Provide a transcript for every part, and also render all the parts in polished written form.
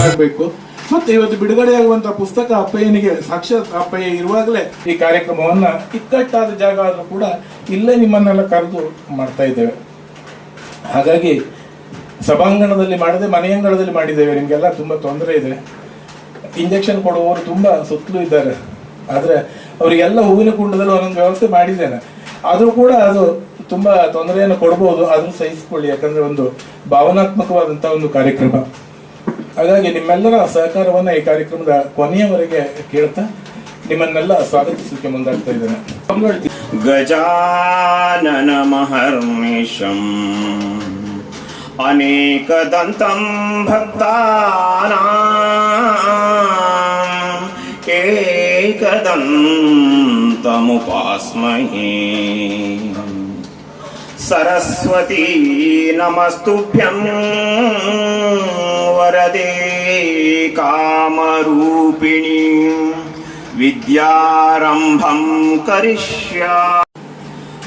ಆಗಬೇಕು. ಮತ್ತೆ ಇವತ್ತು ಬಿಡುಗಡೆಯಾಗುವಂತಹ ಪುಸ್ತಕ ಅಪ್ಪಯ್ಯನಿಗೆ ಸಾಕ್ಷಾತ್ ಅಪ್ಪಯ್ಯ ಇರುವಾಗಲೇ ಈ ಕಾರ್ಯಕ್ರಮವನ್ನ ಇಕ್ಕಟ್ಟಾದ ಜಾಗ ಆದರೂ ಕೂಡ ಇಲ್ಲೇ ನಿಮ್ಮನ್ನೆಲ್ಲ ಕರೆದು ಮಾಡ್ತಾ ಇದ್ದೇವೆ. ಹಾಗಾಗಿ ಸಭಾಂಗಣದಲ್ಲಿ ಮಾಡದೆ ಮನೆಯಂಗಳದಲ್ಲಿ ಮಾಡಿದ್ದೇವೆ. ನಿಮಗೆಲ್ಲ ತುಂಬ ತೊಂದರೆ ಇದೆ. ಇಂಜೆಕ್ಷನ್ ಕೊಡುವವರು ತುಂಬ ಸುತ್ತಲೂ ಇದ್ದಾರೆ. ಆದರೆ ಅವರಿಗೆಲ್ಲ ಹೂವಿನ ಕುಂಡದಲ್ಲಿ ಒಂದೊಂದು ವ್ಯವಸ್ಥೆ ಮಾಡಿದ್ದೇನೆ. ಆದರೂ ಕೂಡ ಅದು ತುಂಬ ತೊಂದರೆಯನ್ನು ಕೊಡ್ಬೋದು. ಆದರೂ ಸಹಿಸಿಕೊಳ್ಳಿ, ಯಾಕಂದರೆ ಒಂದು ಭಾವನಾತ್ಮಕವಾದಂಥ ಒಂದು ಕಾರ್ಯಕ್ರಮ. ಹಾಗಾಗಿ ನಿಮ್ಮೆಲ್ಲರ ಸಹಕಾರವನ್ನು ಈ ಕಾರ್ಯಕ್ರಮದ ಕೊನೆಯವರೆಗೆ ಕೇಳ್ತಾ ನಿಮ್ಮನ್ನೆಲ್ಲ ಸ್ವಾಗತಿಸಲಿಕ್ಕೆ ಮುಂದಾಗ್ತಾ ಇದ್ದೇನೆ. ಗಜಾನನ ಮಹರ್ನಿಶಂ ಅನೇಕದಂತಂ ಭಕ್ತಾನಾಂ ಏಕದಂತಮುಪಾಸ್ಮಹೇ. ಸರಸ್ವತೀ ನಮಸ್ತುಭ್ಯಂ ವರದೇ ಕಾಮರೂಪಿಣಿ ವಿದ್ಯಾರಂಭಂ ಕರಿಷ್ಯಾಮಿ.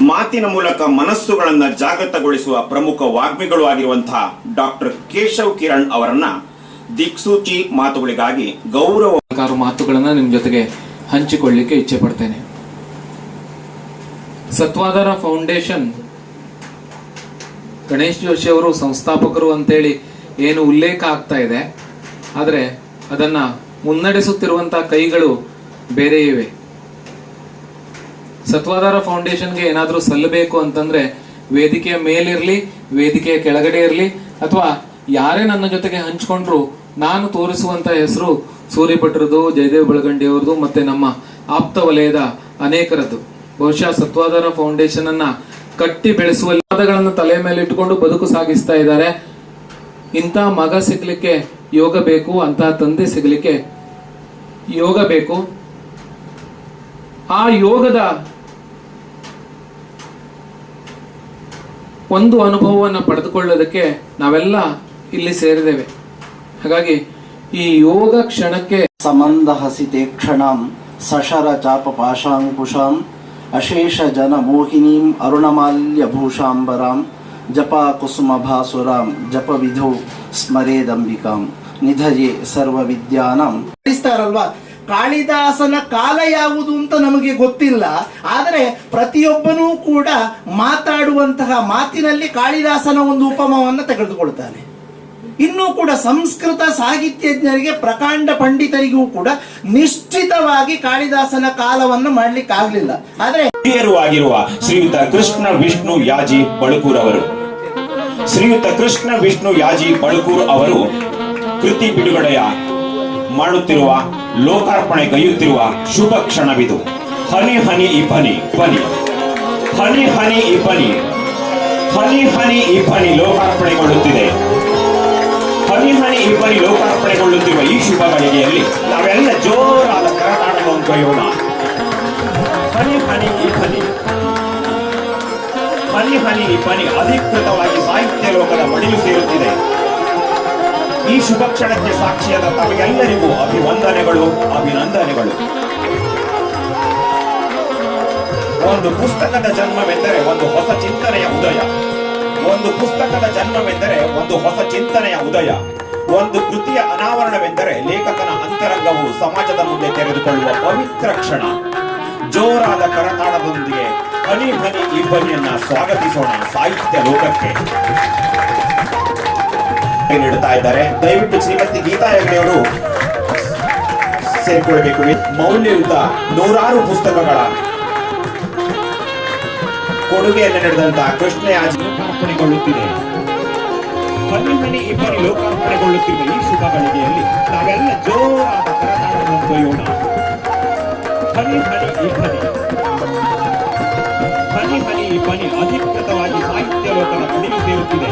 ಮಾತಿನ ಮೂಲಕ ಮನಸ್ಸುಗಳನ್ನು ಜಾಗೃತಗೊಳಿಸುವ ಪ್ರಮುಖ ವಾಗ್ಮಿಗಳು ಆಗಿರುವಂತಹ ಡಾಕ್ಟರ್ ಕೇಶವ್ ಕಿರಣ್ ಅವರನ್ನ ದಿಕ್ಸೂಚಿ ಮಾತುಗಳಿಗಾಗಿ ಗೌರವ ಮಾತುಗಳನ್ನ ನಿಮ್ ಜೊತೆಗೆ ಹಂಚಿಕೊಳ್ಳಿಕ್ಕೆ ಇಚ್ಛೆ ಪಡ್ತೇನೆ. ಸತ್ವಾಧಾರ ಫೌಂಡೇಶನ್ ಗಣೇಶ್ ಜೋಶಿ ಅವರು ಸಂಸ್ಥಾಪಕರು ಅಂತೇಳಿ ಏನು ಉಲ್ಲೇಖ ಆಗ್ತಾ ಇದೆ, ಆದರೆ ಅದನ್ನ ಮುನ್ನಡೆಸುತ್ತಿರುವಂತಹ ಕೈಗಳು ಬೇರೆ ಇವೆ. ಸತ್ವಾಧಾರ ಫೌಂಡೇಶನ್ಗೆ ಏನಾದರೂ ಸಲ್ಲಬೇಕು ಅಂತಂದ್ರೆ ವೇದಿಕೆಯ ಮೇಲಿರಲಿ, ವೇದಿಕೆಯ ಕೆಳಗಡೆ ಇರಲಿ, ಅಥವಾ ಯಾರೇ ನನ್ನ ಜೊತೆಗೆ ಹಂಚಿಕೊಂಡ್ರು ನಾನು ತೋರಿಸುವಂತ ಹೆಸರು ಸೂರ್ಯಭಟ್ರದು, ಜಯದೇವ್ ಬೆಳಗಂಡಿ ಅವ್ರದ್ದು, ಮತ್ತೆ ನಮ್ಮ ಆಪ್ತ ವಲಯದ ಅನೇಕರದ್ದು. ಬಹುಶಃ ಸತ್ವಾಧಾರ ಫೌಂಡೇಶನ್ ಅನ್ನ ಕಟ್ಟಿ ಬೆಳೆಸುವ ವಾದಗಳನ್ನು ತಲೆ ಮೇಲೆ ಇಟ್ಟುಕೊಂಡು ಬದುಕು ಸಾಗಿಸ್ತಾ ಇದ್ದಾರೆ. ಇಂಥ ಮಗ ಸಿಗ್ಲಿಕ್ಕೆ ಯೋಗ ಬೇಕು, ಅಂತ ತಂದೆ ಸಿಗ್ಲಿಕ್ಕೆ ಯೋಗ ಬೇಕು. ಆ ಯೋಗದ ಒಂದು ಅನುಭವವನ್ನು ಪಡೆದುಕೊಳ್ಳೋದಕ್ಕೆ ನಾವೆಲ್ಲ ಇಲ್ಲಿ ಸೇರಿದ್ದೇವೆ. ಹಾಗಾಗಿ ಈ ಯೋಗ ಕ್ಷಣಕ್ಕೆ ಸಮಂದ ಹಸಿತೆ ಕ್ಷಣಂ ಸಶರ ಚಾಪ ಪಾಶಾಂಕುಶಾಂ ಅಶೇಷ ಜನ ಮೋಹಿನೀಂ ಅರುಣಮಾಲ್ಯ ಭೂಷಾಂಬರಾಂ ಜಪ ಕುಸುಮ ಭಾಸುರಾಂ ಜಪ ವಿಧು ಸ್ಮರೇದಂಬಿಕಾಂ ನಿಧಯೇ ಸರ್ವ ವಿದ್ಯಾನಾಂ. ತಿಳಿಸ್ತಾರಲ್ವಾ, ಕಾಳಿದಾಸನ ಕಾಲ ಯಾವುದು ಅಂತ ನಮಗೆ ಗೊತ್ತಿಲ್ಲ, ಆದರೆ ಪ್ರತಿಯೊಬ್ಬನೂ ಕೂಡ ಮಾತಾಡುವಂತಹ ಮಾತಿನಲ್ಲಿ ಕಾಳಿದಾಸನ ಒಂದು ಉಪಮವನ್ನು ತೆಗೆದುಕೊಳ್ತಾನೆ. ಇನ್ನೂ ಕೂಡ ಸಂಸ್ಕೃತ ಸಾಹಿತ್ಯಜ್ಞರಿಗೆ, ಪ್ರಕಾಂಡ ಪಂಡಿತರಿಗೂ ಕೂಡ ನಿಶ್ಚಿತವಾಗಿ ಕಾಳಿದಾಸನ ಕಾಲವನ್ನು ಮಾಡ್ಲಿಕ್ಕೆ ಆಗ್ಲಿಲ್ಲ. ಆದರೆ ಹಿರಿಯರು ಆಗಿರುವ ಶ್ರೀಯುತ ಕೃಷ್ಣ ವಿಷ್ಣು ಯಾಜಿ ಬಳುಕೂರ್ ಅವರು, ಶ್ರೀಯುತ ಕೃಷ್ಣ ವಿಷ್ಣು ಯಾಜಿ ಬಳುಕೂರ್ ಅವರು ಕೃತಿ ಬಿಡುಗಡೆಯ ಮಾಡುತ್ತಿರುವ, ಲೋಕಾರ್ಪಣೆಗೈಯುತ್ತಿರುವ ಶುಭ ಕ್ಷಣವಿದು. ಹನಿ ಹನಿ ಇಬ್ಬನಿ ಬನಿ, ಹನಿ ಹನಿ ಇಬ್ಬನಿ, ಹನಿ ಹನಿ ಇಬ್ಬನಿ ಲೋಕಾರ್ಪಣೆಗೊಳ್ಳುತ್ತಿದೆ. ಹನಿ ಹನಿ ಇಬ್ಬನಿ ಲೋಕಾರ್ಪಣೆಗೊಳ್ಳುತ್ತಿರುವ ಈ ಶುಭ ಗಳಿಗೆಯಲ್ಲಿ ನಾವೆಲ್ಲ ಜೋರಾದ ಕರತಾಡವನ್ನು ಕೊಯ್ಯೋಣ. ಹನಿ ಹನಿ ಇಬ್ಬನಿ, ಹನಿ ಹನಿ ಇಬ್ಬನಿ ಅಧಿಕೃತವಾಗಿ ಸಾಹಿತ್ಯ ಲೋಕದ ಮಡಿಲು ಸೇರುತ್ತಿದೆ. ಈ ಶುಭ ಕ್ಷಣಕ್ಕೆ ಸಾಕ್ಷಿಯಾದ ತಮಗೆಲ್ಲರಿಗೂ ಅಭಿವಂದನೆಗಳು, ಅಭಿನಂದನೆಗಳು. ಒಂದು ಪುಸ್ತಕದ ಜನ್ಮವೆಂದರೆ ಒಂದು ಹೊಸ ಚಿಂತನೆಯ ಉದಯ. ಒಂದು ಪುಸ್ತಕದ ಜನ್ಮವೆಂದರೆ ಒಂದು ಹೊಸ ಚಿಂತನೆಯ ಉದಯ. ಒಂದು ಕೃತಿಯ ಅನಾವರಣವೆಂದರೆ ಲೇಖಕನ ಅಂತರಂಗವು ಸಮಾಜದ ಮುಂದೆ ತೆರೆದುಕೊಳ್ಳುವ ಪವಿತ್ರ ಕ್ಷಣ. ಜೋರಾದ ಕರತಾಳದೊಂದಿಗೆ ಹನಿ ಹನಿ ಇಬ್ಬನಿಯನ್ನ ಸ್ವಾಗತಿಸೋಣ ಸಾಹಿತ್ಯ ಲೋಕಕ್ಕೆ. ನೀಡುತ್ತಾ ಇದ್ದಾರೆ. ದಯವಿಟ್ಟು ಶ್ರೀಮತಿ ಗೀತಾ ಹೆಗ್ಡೆ ಅವರು ಸೇರಿಕೊಳ್ಳಬೇಕು. ಮೌಲ್ಯಯುತ ನೂರಾರು ಪುಸ್ತಕಗಳ ಕೊಡುಗೆಯನ್ನು ನೀಡಿದಂತಹ ಕೃಷ್ಣ ಯಾಜಿ ಲೋಕಾರ್ಪಣೆಗೊಳ್ಳುತ್ತಿದೆ. ಹನಿ ಹನಿ ಇಬ್ಬನಿ ಲೋಕಾರ್ಪಣೆಗೊಳ್ಳುತ್ತಿರುವ ಈ ಶುಭ ಗಳಿಗೆಯಲ್ಲಿ ನಾವೆಲ್ಲ ಜೋರಾದ ಕರತಾಳವನ್ನು ಕೊಯ್ಯೋಣ. ಹನಿ ಹನಿ ಇಬ್ಬನಿ, ಹನಿ ಹನಿ ಇಬ್ಬನಿ ಅಧಿಕೃತವಾಗಿ ಸಾಹಿತ್ಯ ಲೋಕದ ಮಡಿಲು ಸೇರುತ್ತಿದೆ.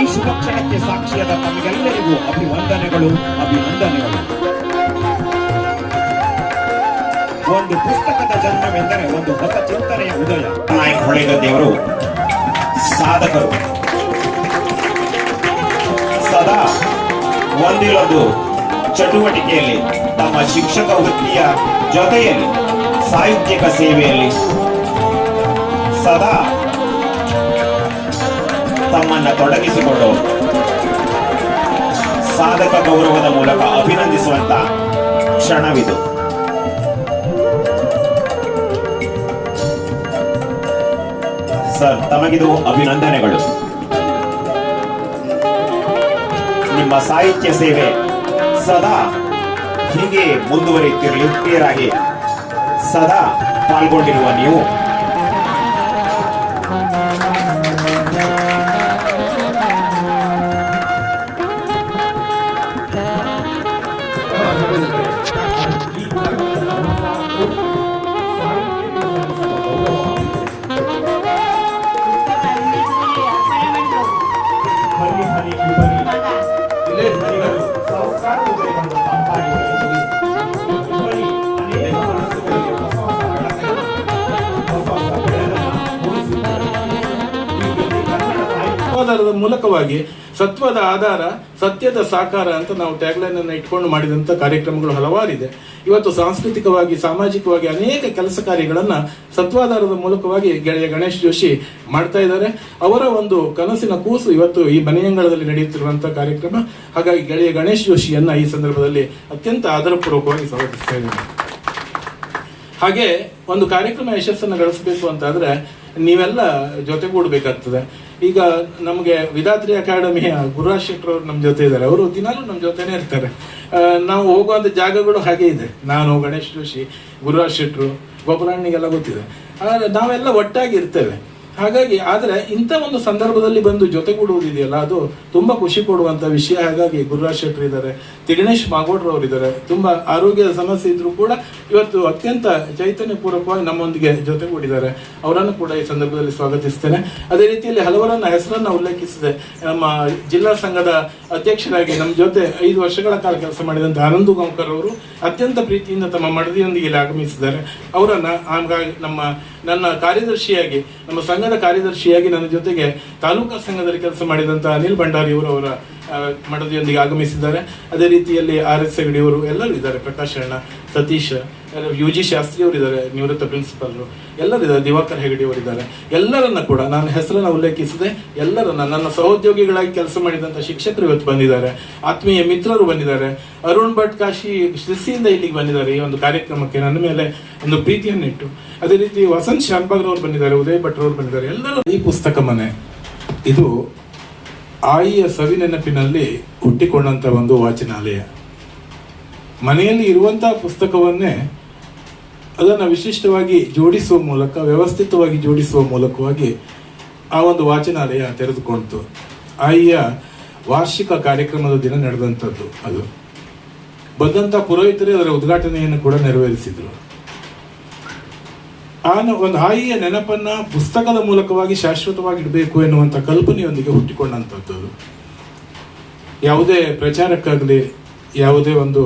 ಈ ಶುಭ ಕ್ಷಣಕ್ಕೆ ಸಾಕ್ಷಿಯಾದ ತಮಗೆಲ್ಲರಿಗೂ ಅಭಿವಂದನೆಗಳು, ಅಭಿನಂದನೆಗಳು. ಒಂದು ಪುಸ್ತಕದ ಜನ್ಮವೆಂದರೆ ಒಂದು ಹೊಸ ಚಿಂತನೆಯ ಉದಯ. ನಾಯಕ್ ಹೊಳೆಗದ್ದೆಯವರು ಸಾಧಕರು. ಸದಾ ಒಂದಿಲ್ಲೊಂದು ಚಟುವಟಿಕೆಯಲ್ಲಿ ತಮ್ಮ ಶಿಕ್ಷಕ ವೃತ್ತಿಯ ಜೊತೆಯಲ್ಲಿ ಸಾಹಿತ್ಯಿಕ ಸೇವೆಯಲ್ಲಿ ಸದಾ ತಮ್ಮನ್ನ ತೊಡಗಿಸಿಕೊಂಡು ಸಾಧಕ ಗೌರವದ ಮೂಲಕ ಅಭಿನಂದಿಸುವಂತ ಕ್ಷಣವಿದು. ಸರ್, ತಮಗಿದು ಅಭಿನಂದನೆಗಳು. ನಿಮ್ಮ ಸಾಹಿತ್ಯ ಸೇವೆ ಸದಾ ಹೀಗೆ ಮುಂದುವರಿಯುತ್ತೀರಾಗಿ ಸದಾ ಪಾಲ್ಗೊಂಡಿರುವ ನೀವು ಆಧಾರದ ಮೂಲಕವಾಗಿ ಸತ್ವದ ಆಧಾರ ಸತ್ಯದ ಸಾಕಾರ ಅಂತ ನಾವು ಟ್ಯಾಗ್ಲೈನ್ ಅನ್ನು ಇಟ್ಕೊಂಡು ಮಾಡಿದಂತ ಕಾರ್ಯಕ್ರಮಗಳು ಹಲವಾರಿದೆ. ಇವತ್ತು ಸಾಂಸ್ಕೃತಿಕವಾಗಿ ಸಾಮಾಜಿಕವಾಗಿ ಅನೇಕ ಕೆಲಸ ಕಾರ್ಯಗಳನ್ನ ಸತ್ವಾಧಾರದ ಮೂಲಕವಾಗಿ ಗೆಳೆಯ ಗಣೇಶ್ ಜೋಶಿ ಮಾಡ್ತಾ ಇದ್ದಾರೆ. ಅವರ ಒಂದು ಕನಸಿನ ಕೂಸು ಇವತ್ತು ಈ ಮನೆಯಂಗಳದಲ್ಲಿ ನಡೆಯುತ್ತಿರುವಂತಹ ಕಾರ್ಯಕ್ರಮ. ಹಾಗಾಗಿ ಗೆಳೆಯ ಗಣೇಶ್ ಜೋಶಿಯನ್ನ ಈ ಸಂದರ್ಭದಲ್ಲಿ ಅತ್ಯಂತ ಆದರಪೂರ್ವಕವಾಗಿ ಸ್ವಾಗತಿಸ್ತಾ ಇದ್ದೇನೆ. ಹಾಗೆ ಒಂದು ಕಾರ್ಯಕ್ರಮ ಯಶಸ್ಸನ್ನು ಗಳಿಸಬೇಕು ಅಂತಾದ್ರೆ ನೀವೆಲ್ಲ ಜೊತೆಗೂಡಬೇಕಾಗ್ತದೆ. ಈಗ ನಮಗೆ ವಿಧಾತ್ರಿ ಅಕಾಡೆಮಿಯ ಗುರುರಾಜ್ ಶೆಟ್ಟರ್ ಅವರು ನಮ್ಮ ಜೊತೆ ಇದ್ದಾರೆ. ಅವರು ದಿನಾಲೂ ನಮ್ಮ ಜೊತೆನೇ ಇರ್ತಾರೆ. ನಾವು ಹೋಗುವಂತ ಜಾಗಗಳು ಹಾಗೆ ಇದೆ. ನಾನು, ಗಣೇಶ್ ಜೋಶಿ, ಗುರುರಾಜ್ ಶೆಟ್ಟರು, ಗೋಪಾಲಣ್ಣನಿಗೆಲ್ಲ ಗೊತ್ತಿದೆ. ನಾವೆಲ್ಲ ಒಟ್ಟಾಗಿ ಇರ್ತೇವೆ. ಹಾಗಾಗಿ ಆದ್ರೆ ಇಂಥ ಒಂದು ಸಂದರ್ಭದಲ್ಲಿ ಬಂದು ಜೊತೆಗೂಡುವುದಿದೆಯಲ್ಲ, ಅದು ತುಂಬಾ ಖುಷಿ ಕೊಡುವಂತ ವಿಷಯ. ಹಾಗಾಗಿ ಗುರುರಾಜ್ ಶೆಟ್ಟರ್ ಇದ್ದಾರೆ, ತಿಗಣೇಶ್ ಮಾಗೋಡ್ರವ್ರು ಇದ್ದಾರೆ. ತುಂಬಾ ಆರೋಗ್ಯದ ಸಮಸ್ಯೆ ಇದ್ರು ಕೂಡ ಇವತ್ತು ಅತ್ಯಂತ ಚೈತನ್ಯ ಪೂರ್ವಕವಾಗಿ ನಮ್ಮೊಂದಿಗೆ ಜೊತೆಗೂಡಿದ್ದಾರೆ. ಅವರನ್ನು ಕೂಡ ಈ ಸಂದರ್ಭದಲ್ಲಿ ಸ್ವಾಗತಿಸ್ತೇನೆ. ಅದೇ ರೀತಿಯಲ್ಲಿ ಹಲವರನ್ನ ಹೆಸರನ್ನ ಉಲ್ಲೇಖಿಸಿದೆ. ನಮ್ಮ ಜಿಲ್ಲಾ ಸಂಘದ ಅಧ್ಯಕ್ಷರಾಗಿ ನಮ್ಮ ಜೊತೆ 5 ವರ್ಷಗಳ ಕಾಲ ಕೆಲಸ ಮಾಡಿದಂತ ಆನಂದ್ ಗಾಂವ್ಕರ್ ಅವರು ಅತ್ಯಂತ ಪ್ರೀತಿಯಿಂದ ತಮ್ಮ ಮಡದಿಯೊಂದಿಗೆ ಇಲ್ಲಿ ಆಗಮಿಸಿದ್ದಾರೆ. ಅವರನ್ನ ಹಾಗಾಗಿ ನನ್ನ ಕಾರ್ಯದರ್ಶಿಯಾಗಿ, ನಮ್ಮ ಸಂಘದ ಕಾರ್ಯದರ್ಶಿಯಾಗಿ ನನ್ನ ಜೊತೆಗೆ ತಾಲೂಕಾ ಸಂಘದಲ್ಲಿ ಕೆಲಸ ಮಾಡಿದಂತ ಅನಿಲ್ ಭಂಡಾರಿ ಅವರು ಅವರ ಮಡದಿಯೊಂದಿಗೆ ಆಗಮಿಸಿದ್ದಾರೆ. ಅದೇ ರೀತಿಯಲ್ಲಿ RS ಹೆಗಡಿ ಅವರು ಎಲ್ಲರೂ ಇದ್ದಾರೆ. ಪ್ರಕಾಶ್ ಅಣ್ಣ, ಸತೀಶ್, UG ಶಾಸ್ತ್ರಿ ಅವರು ಇದ್ದಾರೆ, ನಿವೃತ್ತ ಪ್ರಿನ್ಸಿಪಾಲ್ ಎಲ್ಲರೂ ಇದ್ದಾರೆ. ದಿವಾಕರ್ ಹೆಗಡಿ ಅವರು ಇದ್ದಾರೆ. ಎಲ್ಲರನ್ನ ಕೂಡ ನಾನು ಹೆಸರನ್ನ ಉಲ್ಲೇಖಿಸಿದೆ. ಎಲ್ಲರನ್ನ ನನ್ನ ಸಹೋದ್ಯೋಗಿಗಳಾಗಿ ಕೆಲಸ ಮಾಡಿದಂತ ಶಿಕ್ಷಕರು ಇವತ್ತು ಬಂದಿದ್ದಾರೆ. ಆತ್ಮೀಯ ಮಿತ್ರರು ಬಂದಿದ್ದಾರೆ. ಅರುಣ್ ಭಟ್ ಕಾಶಿ ಶಿಸ್ಸಿಯಿಂದ ಇಲ್ಲಿಗೆ ಬಂದಿದ್ದಾರೆ ಈ ಒಂದು ಕಾರ್ಯಕ್ರಮಕ್ಕೆ ನನ್ನ ಮೇಲೆ ಒಂದು ಪ್ರೀತಿಯನ್ನಿಟ್ಟು. ಅದೇ ರೀತಿ ವಸಂತ್ ಶಾನ್ಭಾಗ್ ಅವರು ಬಂದಿದ್ದಾರೆ, ಉದಯ್ ಭಟ್ ಅವರು ಬಂದಿದ್ದಾರೆ. ಎಲ್ಲರೂ ಈ ಪುಸ್ತಕ ಮನೆ ಇದು ಆಯಿಯ ಸವಿನೆನಪಿನಲ್ಲಿ ಹುಟ್ಟಿಕೊಂಡಂತ ಒಂದು ವಾಚನಾಲಯ. ಮನೆಯಲ್ಲಿ ಇರುವಂತಹ ಪುಸ್ತಕವನ್ನೇ ಅದನ್ನು ವಿಶಿಷ್ಟವಾಗಿ ಜೋಡಿಸುವ ಮೂಲಕ, ವ್ಯವಸ್ಥಿತವಾಗಿ ಜೋಡಿಸುವ ಮೂಲಕವಾಗಿ ಆ ಒಂದು ವಾಚನಾಲಯ ತೆರೆದುಕೊಂಡಿತು. ಆಯಿಯ ವಾರ್ಷಿಕ ಕಾರ್ಯಕ್ರಮದ ದಿನ ನಡೆದಂಥದ್ದು ಅದು. ಬಂದಂತ ಪುರೋಹಿತರೇ ಅದರ ಉದ್ಘಾಟನೆಯನ್ನು ಕೂಡ ನೆರವೇರಿಸಿದ್ರು. ಒಂದು ಆಯಿಯ ನೆನಪನ್ನ ಪುಸ್ತಕದ ಮೂಲಕವಾಗಿ ಶಾಶ್ವತವಾಗಿ ಇಡಬೇಕು ಎನ್ನುವಂತ ಕಲ್ಪನೆಯೊಂದಿಗೆ ಹುಟ್ಟಿಕೊಂಡಂಥದ್ದು. ಯಾವುದೇ ಪ್ರಚಾರಕ್ಕಾಗಲಿ, ಯಾವುದೇ ಒಂದು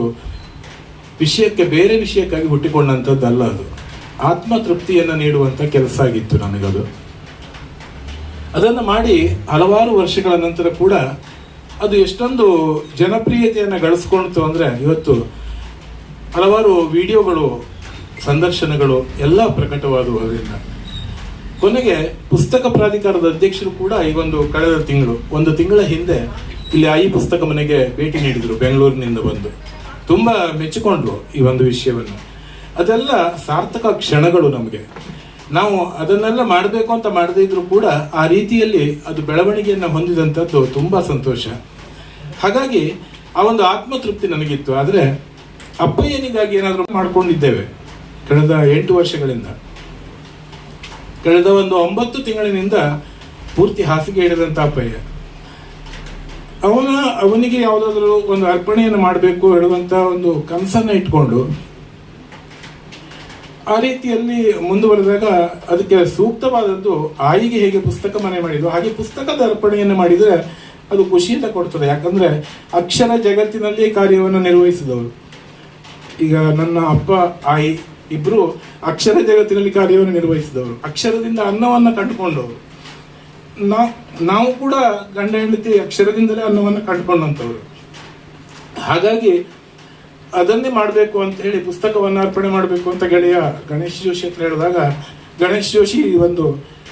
ವಿಷಯಕ್ಕೆ, ಬೇರೆ ವಿಷಯಕ್ಕಾಗಿ ಹುಟ್ಟಿಕೊಂಡಂಥದ್ದಲ್ಲ. ಅದು ಆತ್ಮತೃಪ್ತಿಯನ್ನು ನೀಡುವಂತ ಕೆಲಸ ಆಗಿತ್ತು ನನಗದು. ಅದನ್ನು ಮಾಡಿ ಹಲವಾರು ವರ್ಷಗಳ ನಂತರ ಕೂಡ ಅದು ಎಷ್ಟೊಂದು ಜನಪ್ರಿಯತೆಯನ್ನು ಗಳಿಸ್ಕೊಳ್ತು ಅಂದ್ರೆ ಇವತ್ತು ಹಲವಾರು ವಿಡಿಯೋಗಳು, ಸಂದರ್ಶನಗಳು ಎಲ್ಲ ಪ್ರಕಟವಾದವು. ಅದರಿಂದ ಕೊನೆಗೆ ಪುಸ್ತಕ ಪ್ರಾಧಿಕಾರದ ಅಧ್ಯಕ್ಷರು ಕೂಡ ಈ ಕಳೆದ ಒಂದು ತಿಂಗಳ ಹಿಂದೆ ಇಲ್ಲಿ ಆಯಿ ಪುಸ್ತಕ ಮನೆಗೆ ಭೇಟಿ ನೀಡಿದ್ರು. ಬೆಂಗಳೂರಿನಿಂದ ಬಂದು ತುಂಬಾ ಮೆಚ್ಚಿಕೊಂಡ್ರು ಈ ಒಂದು ವಿಷಯವನ್ನು. ಅದೆಲ್ಲ ಸಾರ್ಥಕ ಕ್ಷಣಗಳು ನಮಗೆ. ನಾವು ಅದನ್ನೆಲ್ಲ ಮಾಡಬೇಕು ಅಂತ ಮಾಡದೇ ಇದ್ರು ಕೂಡ ಆ ರೀತಿಯಲ್ಲಿ ಅದು ಬೆಳವಣಿಗೆಯನ್ನು ಹೊಂದಿದಂಥದ್ದು ತುಂಬಾ ಸಂತೋಷ. ಹಾಗಾಗಿ ಆ ಒಂದು ಆತ್ಮತೃಪ್ತಿ ನನಗಿತ್ತು. ಆದ್ರೆ ಅಪ್ಪಯ್ಯನಿಗಾಗಿ ಏನಾದರೂ ಮಾಡ್ಕೊಂಡಿದ್ದೇವೆ ಕಳೆದ 8 ವರ್ಷಗಳಿಂದ. ಕಳೆದ 9 ತಿಂಗಳಿನಿಂದ ಪೂರ್ತಿ ಹಾಸಿಗೆ ಹಿಡಿದಂತ ಅಪ್ಪಯ್ಯ. ಅವನಿಗೆ ಯಾವುದಾದ್ರೂ ಒಂದು ಅರ್ಪಣೆಯನ್ನು ಮಾಡಬೇಕು ಹೇಳುವಂತ ಒಂದು ಕನಸನ್ನ ಇಟ್ಕೊಂಡು ಆ ರೀತಿಯಲ್ಲಿ ಮುಂದುವರೆದಾಗ ಅದಕ್ಕೆ ಸೂಕ್ತವಾದದ್ದು ಆಯಿಗೆ ಹೇಗೆ ಪುಸ್ತಕ ಮನೆ ಮಾಡಿದ್ರು ಹಾಗೆ ಪುಸ್ತಕದ ಅರ್ಪಣೆಯನ್ನು ಮಾಡಿದ್ರೆ ಅದು ಖುಷಿಯಿಂದ ಕೊಡ್ತದೆ. ಯಾಕಂದ್ರೆ ಅಕ್ಷರ ಜಗತ್ತಿನಲ್ಲಿ ಕಾರ್ಯವನ್ನು ನಿರ್ವಹಿಸಿದವರು. ಈಗ ನನ್ನ ಅಪ್ಪ ಆಯಿ ಇಬ್ರು ಅಕ್ಷರ ಜಗತ್ತಿನಲ್ಲಿ ಕಾರ್ಯವನ್ನು ನಿರ್ವಹಿಸಿದವರು, ಅಕ್ಷರದಿಂದ ಅನ್ನವನ್ನ ಕಂಡುಕೊಂಡವರು. ನಾವು ಕೂಡ ಗಂಡ ಹೆಂಡತಿ ಅಕ್ಷರದಿಂದಲೇ ಅನ್ನವನ್ನ ಕಂಡುಕೊಂಡಂತವ್ರು. ಹಾಗಾಗಿ ಅದನ್ನೇ ಮಾಡಬೇಕು ಅಂತ ಹೇಳಿ ಪುಸ್ತಕವನ್ನು ಅರ್ಪಣೆ ಮಾಡಬೇಕು ಅಂತ ಗೆಳೆಯ ಗಣೇಶ್ ಜೋಶಿ ಹತ್ರ ಹೇಳಿದಾಗ ಗಣೇಶ್ ಜೋಶಿ ಒಂದು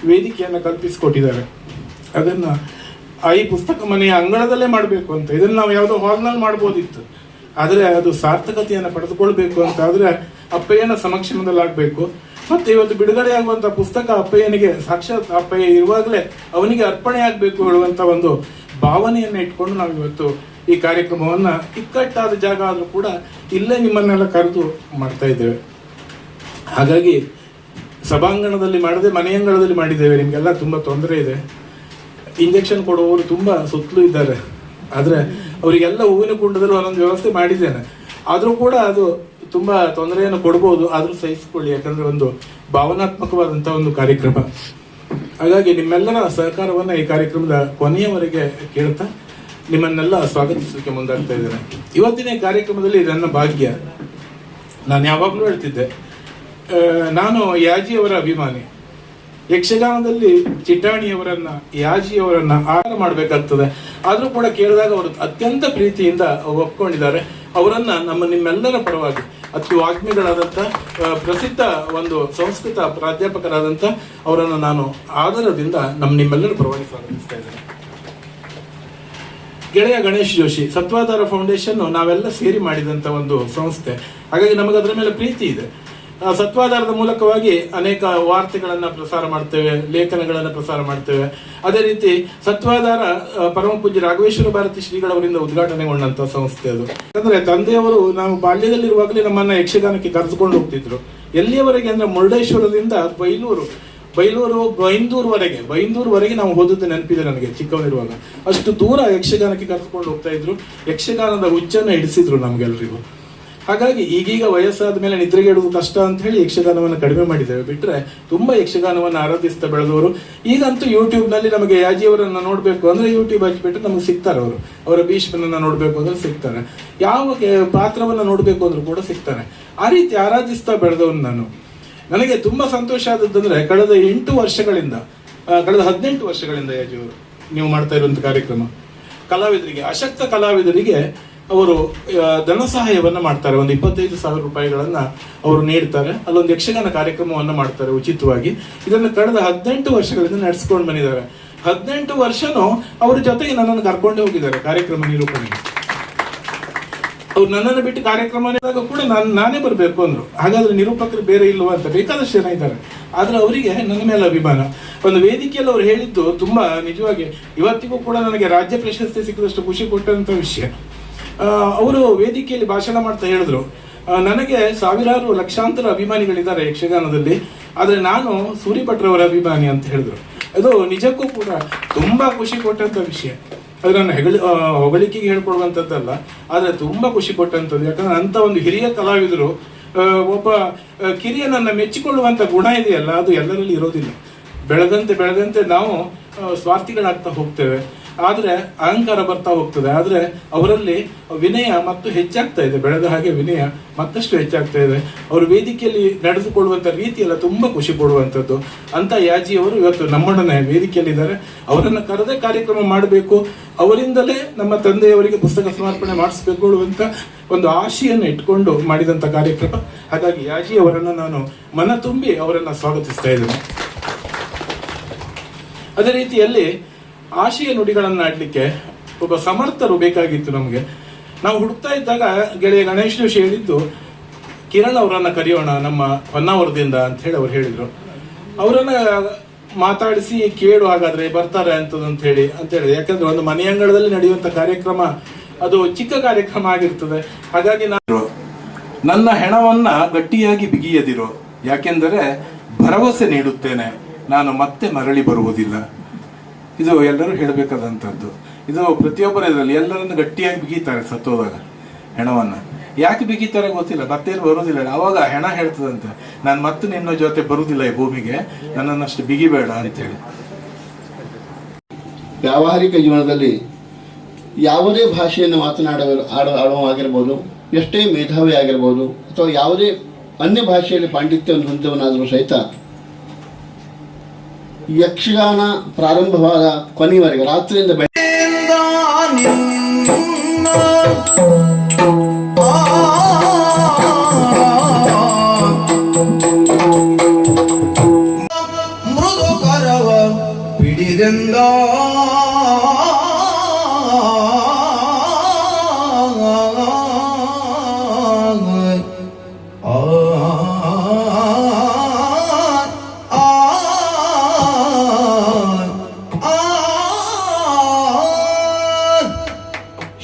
ವೇದಿಕೆಯನ್ನು ಕಲ್ಪಿಸಿಕೊಟ್ಟಿದ್ದಾರೆ. ಅದನ್ನ ಈ ಪುಸ್ತಕ ಮನೆಯ ಅಂಗಳದಲ್ಲೇ ಮಾಡಬೇಕು ಅಂತ. ಇದನ್ನು ನಾವು ಯಾವುದೋ ಹಾಲ್ನಲ್ಲಿ ಮಾಡ್ಬೋದಿತ್ತು, ಆದರೆ ಅದು ಸಾರ್ಥಕತೆಯನ್ನು ಪಡೆದುಕೊಳ್ಬೇಕು ಅಂತ ಆದರೆ ಅಪ್ಪಯ್ಯನ ಸಮಕ್ಷಮದಲ್ಲಾಗಬೇಕು. ಮತ್ತೆ ಇವತ್ತು ಬಿಡುಗಡೆಯಾಗುವಂಥ ಪುಸ್ತಕ ಅಪ್ಪಯ್ಯನಿಗೆ ಸಾಕ್ಷಾತ್ ಅಪ್ಪಯ್ಯ ಇರುವಾಗಲೇ ಅವನಿಗೆ ಅರ್ಪಣೆ ಆಗಬೇಕು ಹೇಳುವಂಥ ಒಂದು ಭಾವನೆಯನ್ನು ಇಟ್ಕೊಂಡು ನಾವು ಇವತ್ತು ಈ ಕಾರ್ಯಕ್ರಮವನ್ನು ಇಕ್ಕಟ್ಟಾದ ಜಾಗ ಆದರೂ ಕೂಡ ಇಲ್ಲೇ ನಿಮ್ಮನ್ನೆಲ್ಲ ಕರೆದು ಮಾಡ್ತಾ ಇದ್ದೇವೆ. ಹಾಗಾಗಿ ಸಭಾಂಗಣದಲ್ಲಿ ಮಾಡದೆ ಮನೆಯಂಗಳದಲ್ಲಿ ಮಾಡಿದ್ದೇವೆ. ನಿಮಗೆಲ್ಲ ತುಂಬ ತೊಂದರೆ ಇದೆ. ಇಂಜೆಕ್ಷನ್ ಕೊಡುವವರು ತುಂಬ ಸುತ್ತಲೂ ಇದ್ದಾರೆ, ಆದರೆ ಅವರಿಗೆಲ್ಲ ಹೂವಿನ ಕುಂಡದಲ್ಲಿ ಒಂದೊಂದು ವ್ಯವಸ್ಥೆ ಮಾಡಿದ್ದೇನೆ. ಆದರೂ ಕೂಡ ಅದು ತುಂಬ ತೊಂದರೆಯನ್ನು ಕೊಡ್ಬೋದು, ಆದರೂ ಸಹಿಸಿಕೊಳ್ಳಿ, ಯಾಕಂದರೆ ಒಂದು ಭಾವನಾತ್ಮಕವಾದಂಥ ಒಂದು ಕಾರ್ಯಕ್ರಮ. ಹಾಗಾಗಿ ನಿಮ್ಮೆಲ್ಲರ ಸಹಕಾರವನ್ನು ಈ ಕಾರ್ಯಕ್ರಮದ ಕೊನೆಯವರೆಗೆ ಕೇಳ್ತಾ ನಿಮ್ಮನ್ನೆಲ್ಲ ಸ್ವಾಗತಿಸಲಿಕ್ಕೆ ಮುಂದಾಗ್ತಾ ಇದ್ದೇನೆ. ಇವತ್ತಿನ ಈ ಕಾರ್ಯಕ್ರಮದಲ್ಲಿ ನನ್ನ ಭಾಗ್ಯ. ನಾನು ಯಾವಾಗಲೂ ಹೇಳ್ತಿದ್ದೆ, ನಾನು ಯಾಜಿಯವರ ಅಭಿಮಾನಿ. ಯಕ್ಷಗಾನದಲ್ಲಿ ಚಿಟ್ಟಾಣಿಯವರನ್ನ, ಯಾಜಿಯವರನ್ನ ಆಹಾರ ಮಾಡಬೇಕಾಗ್ತದೆ. ಆದರೂ ಕೂಡ ಕೇಳಿದಾಗ ಅವರು ಅತ್ಯಂತ ಪ್ರೀತಿಯಿಂದ ಒಪ್ಕೊಂಡಿದ್ದಾರೆ. ಅವರನ್ನ ನಿಮ್ಮೆಲ್ಲರ ಪರವಾಗಿ ಅತಿ ವಾಗ್ಮಿಗಳಾದಂಥ ಪ್ರಸಿದ್ಧ ಒಂದು ಸಂಸ್ಕೃತ ಪ್ರಾಧ್ಯಾಪಕರಾದಂಥ ಅವರನ್ನು ನಾನು ಆದರದಿಂದ ನಿಮ್ಮೆಲ್ಲರ ಪರವಾಗಿ ಸ್ವಾಗತಿಸ್ತಾ ಇದ್ದೇನೆ. ಗೆಳೆಯ ಗಣೇಶ್ ಜೋಶಿ, ಸತ್ವಾಧಾರ ಫೌಂಡೇಶನ್ ನಾವೆಲ್ಲ ಸೇರಿ ಮಾಡಿದಂಥ ಒಂದು ಸಂಸ್ಥೆ. ಹಾಗಾಗಿ ನಮಗೆ ಅದರ ಮೇಲೆ ಪ್ರೀತಿ ಇದೆ. ಸತ್ವಾಧಾರದ ಮೂಲಕವಾಗಿ ಅನೇಕ ವಾರ್ತೆಗಳನ್ನು ಪ್ರಸಾರ ಮಾಡ್ತೇವೆ, ಲೇಖನಗಳನ್ನು ಪ್ರಸಾರ ಮಾಡ್ತೇವೆ. ಅದೇ ರೀತಿ ಸತ್ವಾಧಾರ ಪರಮ ಪೂಜ್ಯ ರಾಘವೇಶ್ವರ ಭಾರತಿ ಶ್ರೀಗಳವರಿಂದ ಉದ್ಘಾಟನೆಗೊಂಡಂತ ಸಂಸ್ಥೆ ಅದು. ಯಾಕಂದ್ರೆ ತಂದೆಯವರು ನಾವು ಬಾಲ್ಯದಲ್ಲಿರುವಾಗಲೇ ನಮ್ಮನ್ನ ಯಕ್ಷಗಾನಕ್ಕೆ ಕರೆದುಕೊಂಡು ಹೋಗ್ತಿದ್ರು. ಎಲ್ಲಿಯವರೆಗೆ ಅಂದ್ರೆ ಮುರುಡೇಶ್ವರದಿಂದ ಬೈಂದೂರ್ವರೆಗೆ ನಾವು ಹೋದದ್ದು ನೆನಪಿದೆ ನನಗೆ ಚಿಕ್ಕವನಿರುವಾಗ. ಅಷ್ಟು ದೂರ ಯಕ್ಷಗಾನಕ್ಕೆ ಕರೆದುಕೊಂಡು ಹೋಗ್ತಾ ಇದ್ರು. ಯಕ್ಷಗಾನದ ಹುಚ್ಚನ್ನು ಹಿಡಿಸಿದ್ರು ನಮ್ಗೆಲ್ರಿಗೂ. ಹಾಗಾಗಿ ಈಗೀಗ ವಯಸ್ಸಾದ ಮೇಲೆ ನಿದ್ರೆಗೆಡುವುದು ಕಷ್ಟ ಅಂತ ಹೇಳಿ ಯಕ್ಷಗಾನವನ್ನು ಕಡಿಮೆ ಮಾಡಿದ್ದೇವೆ. ಬಿಟ್ರೆ ತುಂಬಾ ಯಕ್ಷಗಾನವನ್ನು ಆರಾಧಿಸ್ತಾ ಬೆಳೆದವರು. ಈಗಂತೂ ಯೂಟ್ಯೂಬ್ ನಲ್ಲಿ ನಮಗೆ ಯಾಜಿಯವರನ್ನ ನೋಡ್ಬೇಕು ಅಂದ್ರೆ ಯೂಟ್ಯೂಬ್ ಹಚ್ಚಿಬಿಟ್ಟು ನಮಗೆ ಸಿಗ್ತಾರೆ. ಅವರ ಭೀಷ್ಮನನ್ನ ನೋಡ್ಬೇಕು ಅಂದ್ರೆ ಸಿಗ್ತಾರೆ, ಯಾವ ಪಾತ್ರವನ್ನ ನೋಡ್ಬೇಕು ಅಂದ್ರೂ ಕೂಡ ಸಿಗ್ತಾನೆ. ಆ ರೀತಿ ಆರಾಧಿಸ್ತಾ ಬೆಳೆದವನು ನಾನು. ನನಗೆ ತುಂಬಾ ಸಂತೋಷ ಆದದ್ದಂದ್ರೆ ಕಳೆದ 18 ವರ್ಷಗಳಿಂದ ಯಾಜಿಯವರು ನೀವು ಮಾಡ್ತಾ ಇರುವಂತ ಕಾರ್ಯಕ್ರಮ, ಕಲಾವಿದರಿಗೆ, ಅಶಕ್ತ ಕಲಾವಿದರಿಗೆ ಅವರು ಧನ ಸಹಾಯವನ್ನ ಮಾಡ್ತಾರೆ. ಒಂದು 25,000 ರೂಪಾಯಿಗಳನ್ನ ಅವರು ನೀಡ್ತಾರೆ. ಅಲ್ಲೊಂದು ಯಕ್ಷಗಾನ ಕಾರ್ಯಕ್ರಮವನ್ನ ಮಾಡ್ತಾರೆ ಉಚಿತವಾಗಿ. ಇದನ್ನು ಕಳೆದ 18 ವರ್ಷಗಳಿಂದ ನಡೆಸ್ಕೊಂಡು ಬಂದಿದ್ದಾರೆ. 18 ವರ್ಷನೂ ಅವ್ರ ಜೊತೆಗೆ ನನ್ನನ್ನು ಕರ್ಕೊಂಡೇ ಹೋಗಿದ್ದಾರೆ ಕಾರ್ಯಕ್ರಮ ನಿರೂಪಣೆಗೆ. ಅವ್ರು ನನ್ನನ್ನು ಬಿಟ್ಟು ಕಾರ್ಯಕ್ರಮ ಕೂಡ ನಾನೇ ಬರಬೇಕು ಅಂದ್ರು. ಹಾಗಾದ್ರೆ ನಿರೂಪಕರು ಬೇರೆ ಇಲ್ವಾ ಅಂತ ಬೇಕಾದಷ್ಟು ಜನ ಇದ್ದಾರೆ. ಆದ್ರೆ ಅವರಿಗೆ ನನ್ನ ಮೇಲೆ ಅಭಿಮಾನ. ಒಂದು ವೇದಿಕೆಯಲ್ಲಿ ಅವ್ರು ಹೇಳಿದ್ದು ತುಂಬಾ ನಿಜವಾಗಿ ಇವತ್ತಿಗೂ ಕೂಡ ನನಗೆ ರಾಜ್ಯ ಪ್ರಶಸ್ತಿ ಸಿಕ್ಕಿದಷ್ಟು ಖುಷಿ ಕೊಟ್ಟಂತ ವಿಷಯ. ಅವರು ವೇದಿಕೆಯಲ್ಲಿ ಭಾಷಣ ಮಾಡ್ತಾ ಹೇಳಿದ್ರು, ನನಗೆ ಸಾವಿರಾರು ಲಕ್ಷಾಂತರ ಅಭಿಮಾನಿಗಳಿದ್ದಾರೆ ಯಕ್ಷಗಾನದಲ್ಲಿ, ಆದ್ರೆ ನಾನು ಸೂರಿಭಟ್ರವರ ಅಭಿಮಾನಿ ಅಂತ ಹೇಳಿದ್ರು. ಅದು ನಿಜಕ್ಕೂ ಕೂಡ ತುಂಬಾ ಖುಷಿ ಕೊಟ್ಟಂತ ವಿಷಯ. ಅದು ನನ್ನ ಹೊಗಳಿಕೆಗೆ ಹೇಳ್ಕೊಡುವಂಥದ್ದಲ್ಲ, ಆದ್ರೆ ತುಂಬಾ ಖುಷಿ ಕೊಟ್ಟಂಥದ್ದು. ಯಾಕಂದ್ರೆ ಅಂತ ಒಂದು ಹಿರಿಯ ಕಲಾವಿದರು, ಒಬ್ಬ ಕಿರಿಯನನ್ನ ಮೆಚ್ಚಿಕೊಳ್ಳುವಂತ ಗುಣ ಇದೆಯಲ್ಲ, ಅದು ಎಲ್ಲರಲ್ಲಿ ಇರೋದಿಲ್ಲ. ಬೆಳೆದಂತೆ ನಾವು ಸ್ವಾರ್ಥಿಗಳಾಗ್ತಾ ಹೋಗ್ತೇವೆ, ಆದ್ರೆ ಅಹಂಕಾರ ಬರ್ತಾ ಹೋಗ್ತದೆ. ಆದ್ರೆ ಅವರಲ್ಲಿ ವಿನಯ ಮತ್ತು ಹೆಚ್ಚಾಗ್ತಾ ಇದೆ. ಬೆಳೆದ ಹಾಗೆ ವಿನಯ ಮತ್ತಷ್ಟು ಹೆಚ್ಚಾಗ್ತಾ ಇದೆ. ಅವರು ವೇದಿಕೆಯಲ್ಲಿ ನಡೆದುಕೊಳ್ಳುವಂತ ರೀತಿಯೆಲ್ಲ ತುಂಬಾ ಖುಷಿ ಕೊಡುವಂಥದ್ದು. ಅಂತ ಯಾಜಿಯವರು ಇವತ್ತು ನಮ್ಮೊಡನೆ ವೇದಿಕೆಯಲ್ಲಿದ್ದಾರೆ. ಅವರನ್ನ ಕರೆದೇ ಕಾರ್ಯಕ್ರಮ ಮಾಡಬೇಕು, ಅವರಿಂದಲೇ ನಮ್ಮ ತಂದೆಯವರಿಗೆ ಪುಸ್ತಕ ಸಮರ್ಪಣೆ ಮಾಡಿಸ್ಬೇಕು ಅನ್ನುವಂತ ಒಂದು ಆಶೆಯನ್ನು ಇಟ್ಕೊಂಡು ಮಾಡಿದಂತ ಕಾರ್ಯಕ್ರಮ. ಹಾಗಾಗಿ ಯಾಜಿಯವರನ್ನ ನಾನು ಮನ ತುಂಬಿ ಅವರನ್ನ ಸ್ವಾಗತಿಸ್ತಾ ಇದ್ದೇನೆ. ಅದೇ ರೀತಿಯಲ್ಲಿ ಆಶಯ ನುಡಿಗಳನ್ನು ಆಡ್ಲಿಕ್ಕೆ ಒಬ್ಬ ಸಮರ್ಥರು ಬೇಕಾಗಿತ್ತು ನಮಗೆ. ನಾವು ಹುಡುಕ್ತಾ ಇದ್ದಾಗ ಗೆಳೆಯ ಗಣೇಶ್ ಜೋಶಿ ಹೇಳಿದ್ದು, ಕಿರಣ್ ಅವರನ್ನ ಕರೆಯೋಣ ನಮ್ಮ ಹೊನ್ನಾವರದಿಂದ ಅಂತ ಹೇಳಿ ಅವ್ರು ಹೇಳಿದ್ರು. ಅವರನ್ನ ಮಾತಾಡಿಸಿ ಕೇಳು, ಹಾಗಾದ್ರೆ ಬರ್ತಾರೆ ಅಂತ ಹೇಳಿ. ಯಾಕಂದ್ರೆ ಒಂದು ಮನೆಯಂಗಳದಲ್ಲಿ ನಡೆಯುವಂತ ಕಾರ್ಯಕ್ರಮ ಅದು ಚಿಕ್ಕ ಕಾರ್ಯಕ್ರಮ ಆಗಿರ್ತದೆ. ಹಾಗಾಗಿ ನನ್ನ ಹೆಣವನ್ನ ಗಟ್ಟಿಯಾಗಿ ಬಿಗಿಯದಿರು, ಯಾಕೆಂದರೆ ಭರವಸೆ ನೀಡುತ್ತೇನೆ, ನಾನು ಮತ್ತೆ ಮರಳಿ ಬರುವುದಿಲ್ಲ. ಇದು ಎಲ್ಲರೂ ಹೇಳಬೇಕಾದಂಥದ್ದು. ಇದು ಪ್ರತಿಯೊಬ್ಬರ ಇದರಲ್ಲಿ ಎಲ್ಲರನ್ನು ಗಟ್ಟಿಯಾಗಿ ಬಿಗಿತಾರೆ ಸತ್ತೋದಾಗ ಹೆಣವನ್ನ. ಯಾಕೆ ಬಿಗಿತಾರೆ ಗೊತ್ತಿಲ್ಲ, ಮತ್ತೇನು ಬರುವುದಿಲ್ಲ. ಅವಾಗ ಹೆಣ ಹೇಳ್ತದಂತೆ, ನಾನು ಮತ್ತೆ ನಿನ್ನ ಜೊತೆ ಬರುವುದಿಲ್ಲ ಈ ಭೂಮಿಗೆ, ನನ್ನನ್ನಷ್ಟು ಬಿಗಿಬೇಡ ಅಂತೇಳಿ. ವ್ಯಾವಹಾರಿಕ ಜೀವನದಲ್ಲಿ ಯಾವುದೇ ಭಾಷೆಯನ್ನು ಆಡುವಾಗಿರ್ಬೋದು, ಎಷ್ಟೇ ಮೇಧಾವಿ ಆಗಿರ್ಬೋದು, ಅಥವಾ ಯಾವುದೇ ಅನ್ಯ ಭಾಷೆಯಲ್ಲಿ ಪಾಂಡಿತ್ಯವನ್ನು ಹೊಂದಿದವನಾದರೂ ಸಹಿತ ಯಕ್ಷಗಾನ ಪ್ರಾರಂಭವಾದ ಕೊನೆಯವರೆಗೆ ರಾತ್ರಿಯಿಂದ ಮೃದು ಕರವ ಪಿಡಿ ನೀರೆಂದ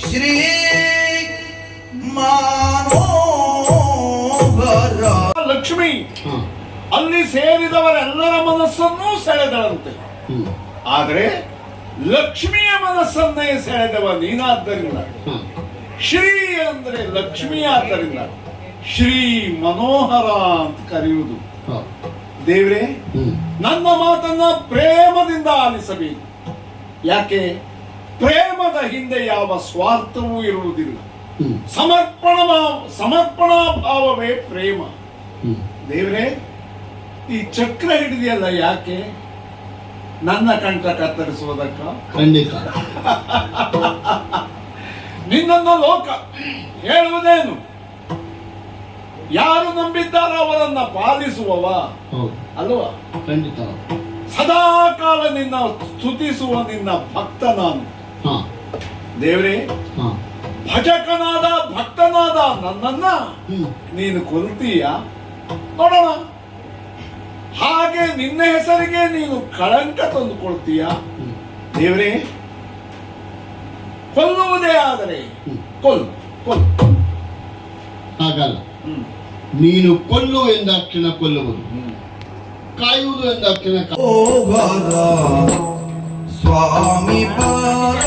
ಶ್ರೀ ಮನೋಹರ ಲಕ್ಷ್ಮಿ ಅಲ್ಲಿ ಸೇರಿದವರೆಲ್ಲರ ಮನಸ್ಸನ್ನೂ ಸೆಳೆದಳಂತೆ. ಆದರೆ ಲಕ್ಷ್ಮಿಯ ಮನಸ್ಸನ್ನೇ ಸೆಳೆದವ ನೀನಾದ್ದರಿಂದ, ಶ್ರೀ ಅಂದ್ರೆ ಲಕ್ಷ್ಮಿ ಆದ್ದರಿಂದ ಶ್ರೀ ಮನೋಹರ ಅಂತ ಕರೆಯುವುದು. ದೇವ್ರೆ, ನನ್ನ ಮಾತನ್ನ ಪ್ರೇಮದಿಂದ ಆಲಿಸಬೇಕು. ಯಾಕೆ? ಪ್ರೇಮದ ಹಿಂದೆ ಯಾವ ಸ್ವಾರ್ಥವೂ ಇರುವುದಿಲ್ಲ. ಸಮರ್ಪಣಾ ಭಾವವೇ ಪ್ರೇಮ. ದೇವ್ರೆ, ಈ ಚಕ್ರ ಹಿಡಿದಿಯಲ್ಲ ಯಾಕೆ? ನನ್ನ ಕಂಠ ಕತ್ತರಿಸುವುದಕ್ಕ? ಖಂಡಿತ. ನಿನ್ನನ್ನು ಲೋಕ ಹೇಳುವುದೇನು? ಯಾರು ನಂಬಿದ್ದಾರೋ ಅವರನ್ನ ಪಾಲಿಸುವವ ಅಲ್ವಾ? ಖಂಡಿತ. ಸದಾ ಕಾಲ ನಿನ್ನ ಸ್ತುತಿಸುವ ನಿನ್ನ ಭಕ್ತ ನಾನು. ದೇವ್ರೆ, ಭಜಕನಾದ ಭಕ್ತನಾದ ನನ್ನನ್ನ ನೀನು ಕೊಲ್ತೀಯ? ನೋಡೋಣ. ಹಾಗೆ ನಿನ್ನ ಹೆಸರಿಗೆ ನೀನು ಕಳಂಕ ತಂದುಕೊಳ್ತೀಯ? ದೇವ್ರೆ, ಕೊಲ್ಲುವುದೇ ಆದರೆ ಕೊಲ್ಲು ಕೊಲ್ಲು. ಹಾಗಲ್ಲ, ನೀನು ಕೊಲ್ಲು ಎಂದಾಕ್ಷಣ ಕೊಲ್ಲುವುದು, ಕಾಯುವುದು ಎಂದಾಕ್ಷಣ ಸ್ವಾಮಿ ಪರ